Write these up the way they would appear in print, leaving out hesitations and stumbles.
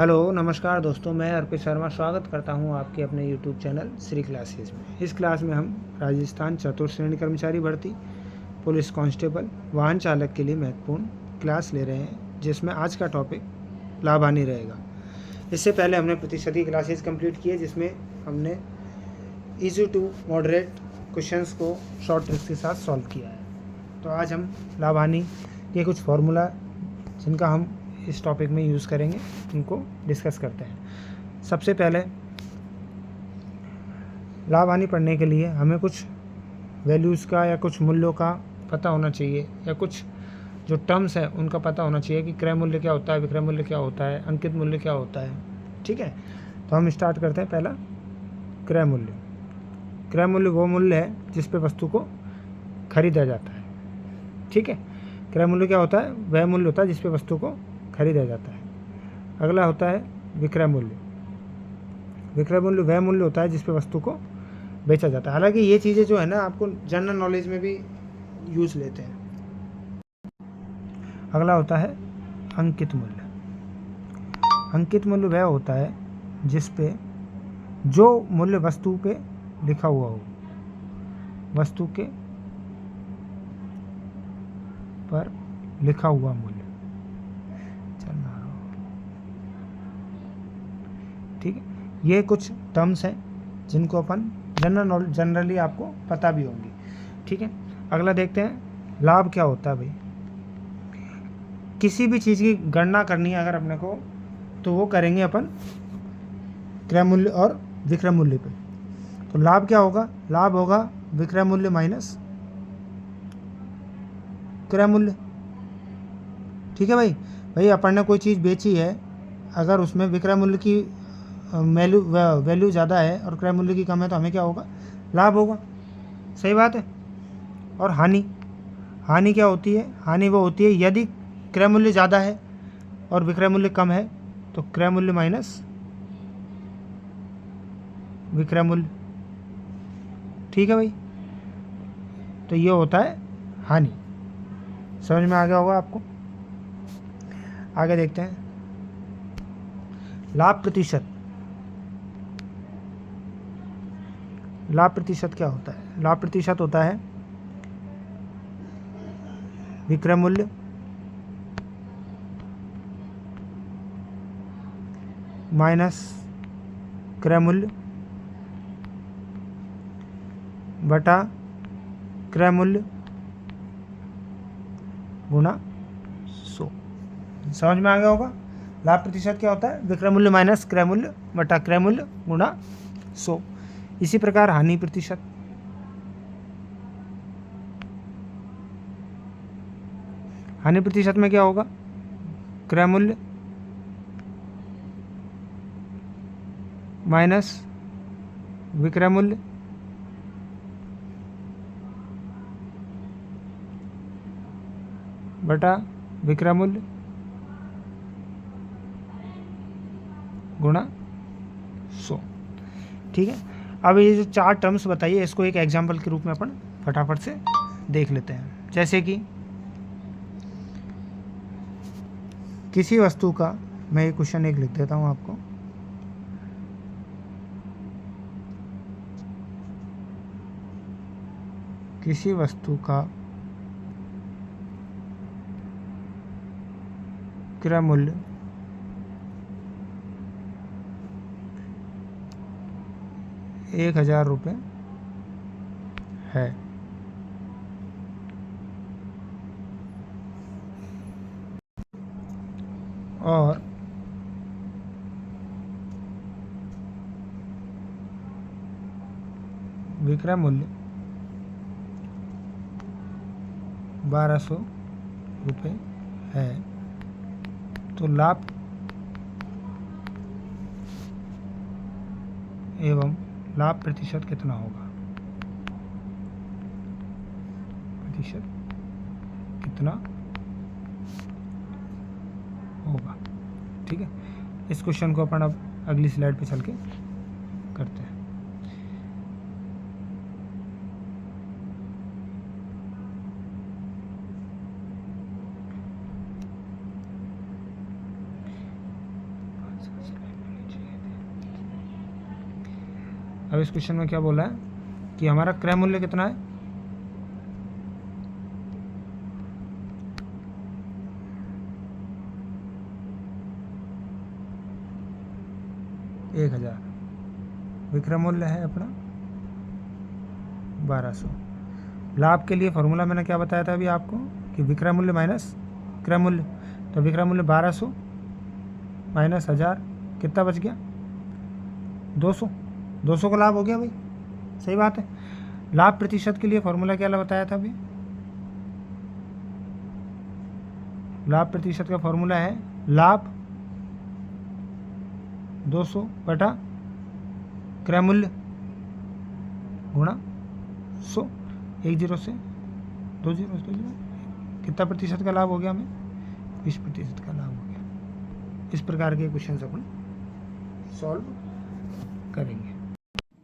Hello नमस्कार दोस्तों, मैं अर्पित शर्मा स्वागत करता हूं आपके अपने यूट्यूब चैनल श्री क्लासेज में। इस क्लास में हम राजस्थान चतुर्थ श्रेणी कर्मचारी भर्ती, पुलिस कांस्टेबल, वाहन चालक के लिए महत्वपूर्ण क्लास ले रहे हैं, जिसमें आज का टॉपिक लाभ हानि रहेगा। इससे पहले हमने प्रतिशत की क्लासेज कंप्लीट की है, जिसमें हमने ईजी टू मॉडरेट क्वेश्चंस को शॉर्ट ट्रिक्स के साथ सॉल्व किया है। तो आज हम लाभ हानि के कुछ फॉर्मूला जिनका हम इस टॉपिक में यूज़ करेंगे उनको डिस्कस करते हैं। सबसे पहले लाभ हानि पढ़ने के लिए हमें कुछ वैल्यूज़ का या कुछ मूल्यों का पता होना चाहिए, या कुछ जो टर्म्स हैं उनका पता होना चाहिए कि क्रय मूल्य क्या होता है, विक्रय मूल्य क्या होता है, अंकित मूल्य क्या होता है। ठीक है, तो हम स्टार्ट करते हैं। पहला क्रय मूल्य। क्रय मूल्य वो मूल्य है जिस पे वस्तु को खरीदा जाता है। ठीक है, क्रय मूल्य क्या होता है? वह मूल्य होता है जिस पे वस्तु को खरीदा जाता है। अगला होता है विक्रय मूल्य। विक्रय मूल्य वह मूल्य होता है जिस पे वस्तु को बेचा जाता है। हालांकि ये चीज़ें जो है ना, आपको जनरल नॉलेज में भी यूज लेते हैं। अगला होता है अंकित मूल्य। अंकित मूल्य वह होता है जिस पे जो मूल्य वस्तु पे लिखा हुआ हो, वस्तु के पर लिखा हुआ मूल्य। ठीक है, ये कुछ टर्म्स हैं जिनको अपन जनरली आपको पता भी होंगी। ठीक है, अगला देखते हैं लाभ क्या होता है। भाई, किसी भी चीज़ की गणना करनी है अगर अपने को, तो वो करेंगे अपन क्रय मूल्य और विक्रय मूल्य पे। तो लाभ क्या होगा? लाभ होगा विक्रय मूल्य माइनस क्रय मूल्य। ठीक है भाई अपन ने कोई चीज़ बेची है, अगर उसमें विक्रय मूल्य की वैल्यू ज़्यादा है और क्रय मूल्य की कम है, तो हमें क्या होगा? लाभ होगा। सही बात है। और हानि, हानि क्या होती है? हानि वो होती है यदि क्रय मूल्य ज़्यादा है और विक्रय मूल्य कम है, तो क्रय मूल्य माइनस विक्रय मूल्य। ठीक है भाई, तो ये होता है हानि। समझ में आ गया होगा आपको। आगे देखते हैं लाभ प्रतिशत। लाभ प्रतिशत क्या होता है? लाभ प्रतिशत होता है विक्रय मूल्य माइनस क्रय मूल्य बटा क्रय मूल्य गुणा 100। समझ में आ गया होगा। लाभ प्रतिशत क्या होता है? विक्रय मूल्य माइनस क्रय मूल्य बटा क्रय मूल्य गुणा 100। इसी प्रकार हानि प्रतिशत। हानि प्रतिशत में क्या होगा? क्रय मूल्य माइनस विक्रय मूल्य बटा विक्रय मूल्य गुणा 100। ठीक है, अब ये जो चार टर्म्स बताइए, इसको एक एग्जाम्पल के रूप में अपन फटाफट से देख लेते हैं। जैसे कि किसी वस्तु का, मैं ये क्वेश्चन एक लिख देता हूँ आपको। किसी वस्तु का क्रय मूल्य ₹1000 है, और विक्रय मूल्य ₹1200 है, तो लाभ एवं लाभ प्रतिशत कितना होगा? प्रतिशत कितना होगा? ठीक है, इस क्वेश्चन को अपन अब अगली स्लाइड पे चल के करते हैं। अब इस क्वेश्चन में क्या बोला है कि हमारा क्रय मूल्य कितना है, एक 1000, विक्रय मूल्य है अपना 1200। लाभ के लिए फॉर्मूला मैंने क्या बताया था अभी आपको कि विक्रय मूल्य माइनस क्रय मूल्य, तो विक्रय मूल्य 1200 माइनस 1000 कितना बच गया, 200। 200 का लाभ हो गया भाई, सही बात है। लाभ प्रतिशत के लिए फॉर्मूला क्या बताया था अभी, लाभ प्रतिशत का फॉर्मूला है लाभ 200 बटा क्रय मूल्य गुणा 100, 10 से 20, कितना प्रतिशत का लाभ हो गया हमें, 20% का लाभ हो गया। इस प्रकार के क्वेश्चन अपन सॉल्व करेंगे।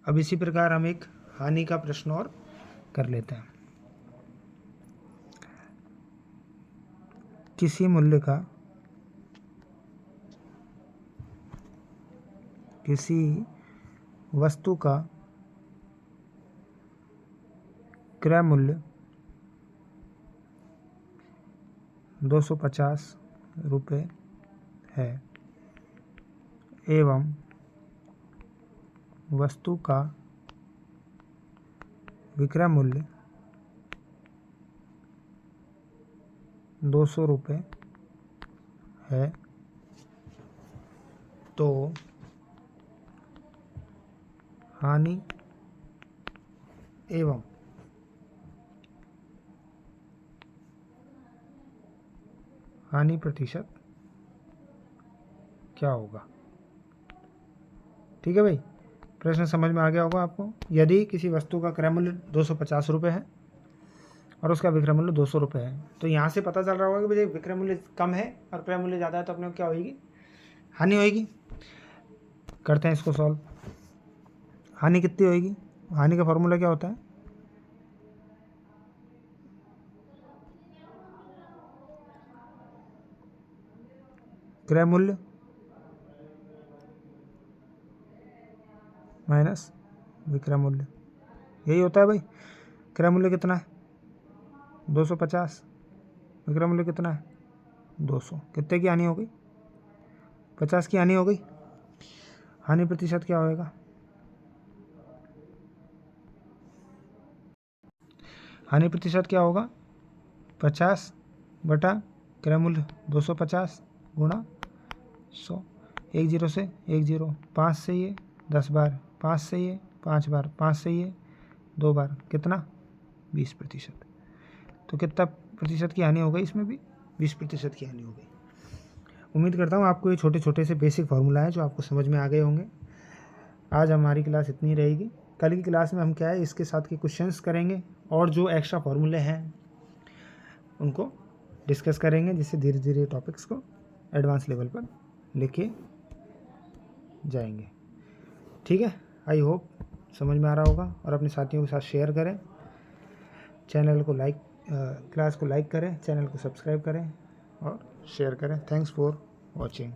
अब इसी प्रकार हम एक हानि का प्रश्न और कर लेते हैं। किसी मूल्य का किसी वस्तु का क्रय मूल्य 250 रुपये है एवं वस्तु का विक्रय मूल्य 200 रुपये है, तो हानि एवं हानि प्रतिशत क्या होगा। ठीक है भाई, प्रश्न समझ में आ गया होगा आपको। यदि किसी वस्तु का क्रय मूल्य 250 रुपये है और उसका विक्रय मूल्य 200 रुपये है, तो यहाँ से पता चल रहा होगा कि भाई विक्रय मूल्य कम है और क्रय मूल्य ज़्यादा है, तो अपने को क्या होगी, हानि होगी। करते हैं इसको सॉल्व। हानि कितनी होगी, हानि का फॉर्मूला क्या होता है, क्रय मूल्य माइनस विक्रय मूल्य, यही होता है भाई। क्रय मूल्य कितना है 250, विक्रय मूल्य कितना है 200, कितने की हानि हो गई, 50 की हानि हो गई। हानि प्रतिशत क्या होएगा, हानि प्रतिशत क्या होगा, 50 बटा क्रय मूल्य 250 गुणा 100, 10 से 10, 5 से ये 10 बार, 5 से ये 5 बार, 5 से ये 2 बार, कितना 20%। तो कितना प्रतिशत की हानि हो गई, इसमें भी 20% की हानि हो गई। उम्मीद करता हूँ आपको ये छोटे छोटे से बेसिक फार्मूला है जो आपको समझ में आ गए होंगे। आज हमारी क्लास इतनी रहेगी। कल की क्लास में हम क्या है इसके साथ के क्वेश्चंस करेंगे और जो एक्स्ट्रा फार्मूले हैं उनको डिस्कस करेंगे, जिससे धीरे धीरे टॉपिक्स को एडवांस लेवल पर लेके जाएंगे। ठीक है, आई होप समझ में आ रहा होगा। और अपने साथियों के साथ शेयर करें, चैनल को लाइक क्लास को लाइक करें, चैनल को सब्सक्राइब करें और शेयर करें। Thanks for watching.